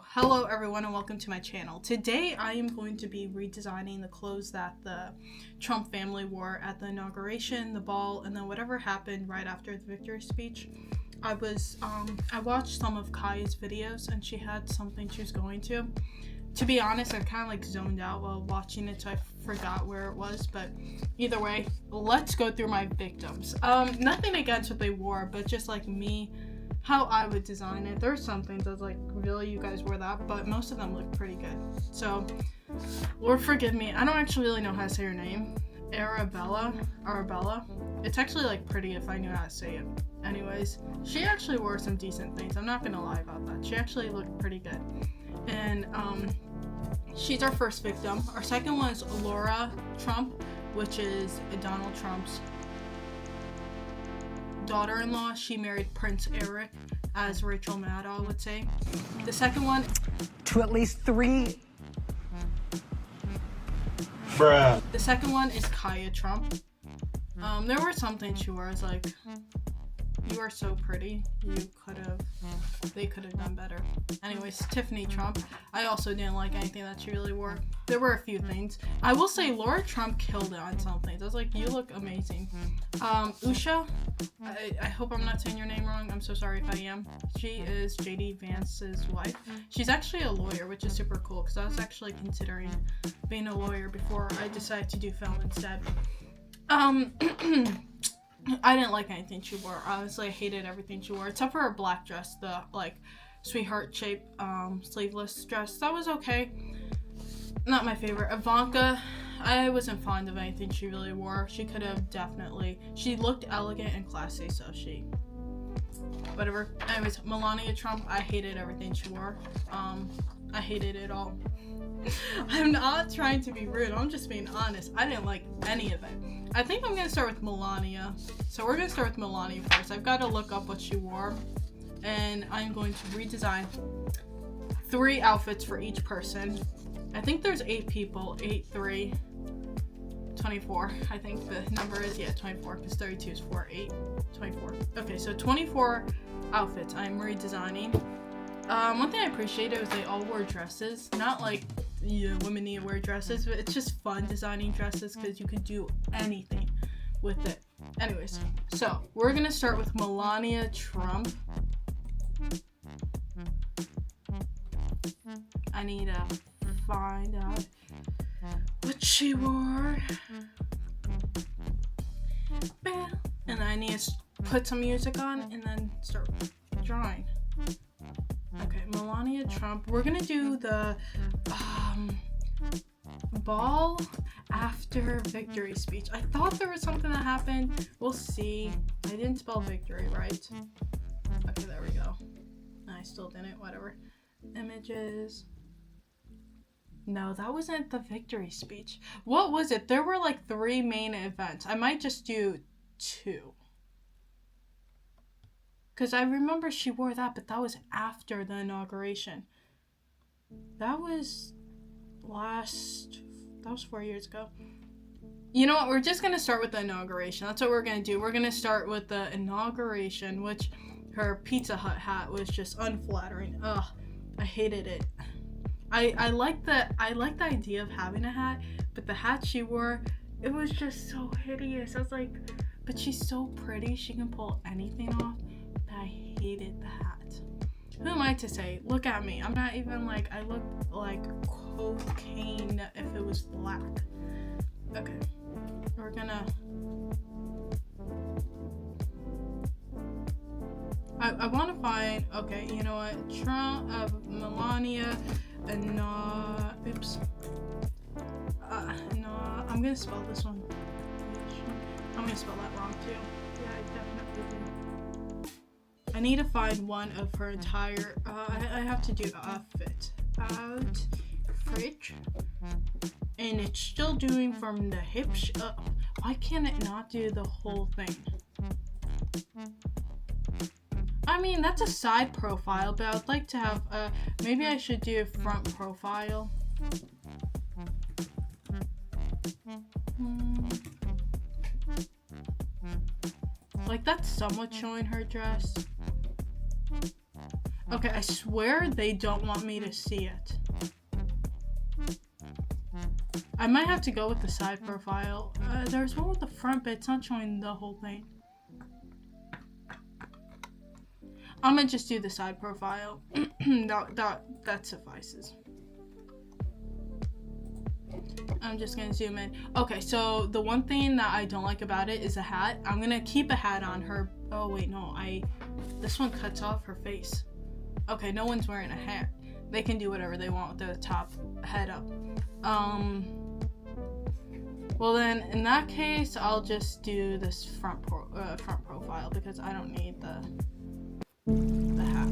Hello everyone and welcome to my channel. Today I am going to be redesigning the clothes that the Trump family wore at the inauguration, the ball, and then whatever happened right after the victory speech. I watched some of Kaya's videos and she had something she was going to. To be honest, I kind of like zoned out while watching it, so I forgot where it was, but either way, let's go through my victims. Nothing against what they wore, but just like me, how I would design it. There's some things I was like, really, you guys wear that? But most of them look pretty good. So, Lord forgive me, I don't actually really know how to say her name. Arabella. It's actually like pretty if I knew how to say it. Anyways, she actually wore some decent things. I'm not gonna lie about that. She actually looked pretty good. And she's our first victim. Our second one is Laura Trump, which is Donald Trump's daughter-in-law. She married Prince Eric, as Rachel Maddow would say. The second one to at least 3. Bruh. The second one is Kaya Trump. There were some things she wore. I was like, you are so pretty. They could have done better. Anyways, Tiffany Trump. I also didn't like anything that she really wore. There were a few things. I will say Laura Trump killed it on some things. I was like, you look amazing. Usha, I hope I'm not saying your name wrong. I'm so sorry if I am. She is JD Vance's wife. She's actually a lawyer, which is super cool because I was actually considering being a lawyer before I decided to do film instead. I didn't like anything she wore. Honestly, I hated everything she wore, except for her black dress, the like sweetheart shape sleeveless dress. That was okay. Not my favorite. Ivanka, I wasn't fond of anything she really wore. She could have she looked elegant and classy, so whatever. Anyways, Melania Trump, I hated everything she wore. I hated it all. I'm not trying to be rude, I'm just being honest. I didn't like any of it. I think I'm gonna start with Melania. So we're gonna start with Melania first. I've got to look up what she wore, and I'm going to redesign 3 outfits for each person. I think there's 8 people. 8, 3, 24. I think the number is, 24, because 32 is 4, 8, 24. Okay, so 24 outfits I'm redesigning. One thing I appreciated was they all wore dresses. Not like women need to wear dresses, but it's just fun designing dresses because you could do anything with it. Anyways, so we're gonna start with Melania Trump. I need to find out what she wore. And I need to put some music on and then start drawing. Okay, Melania Trump. We're gonna do the ball after victory speech. I thought there was something that happened. We'll see. I didn't spell victory right. Okay, there we go. I still didn't. Whatever. Images. No, that wasn't the victory speech. What was it? There were like 3 main events. I might just do 2. Because I remember she wore that, but that was after the inauguration. That was 4 years ago. You know what? We're just going to start with the inauguration. That's what we're going to do. We're going to start with the inauguration, which her Pizza Hut hat was just unflattering. Ugh, I hated it. I like the idea of having a hat, but the hat she wore, it was just so hideous. I was like, but she's so pretty. She can pull anything off. I hated the hat. Who am I to say? Look at me. I'm not even like, I look like cocaine if it was black. Okay. We're gonna... I want to find... Okay, you know what? Trump, Melania, and oops. No, I'm gonna spell this one. I'm gonna spell that wrong too. Yeah, I definitely did. I need to find one of her entire, I have to do outfit, and it's still doing from the hips up. Why can't it not do the whole thing? I mean, that's a side profile, but I'd like to have, maybe I should do a front profile. Like, that's somewhat showing her dress. Okay, I swear they don't want me to see it. I might have to go with the side profile. There's one with the front, but it's not showing the whole thing. I'm gonna just do the side profile. that suffices. I'm just gonna zoom in. Okay, so the one thing that I don't like about it is a hat. I'm gonna keep a hat on her. Oh wait, no, this one cuts off her face. Okay, no one's wearing a hat. They can do whatever they want with the top head up. Well then, in that case, I'll just do this front profile because I don't need the hat.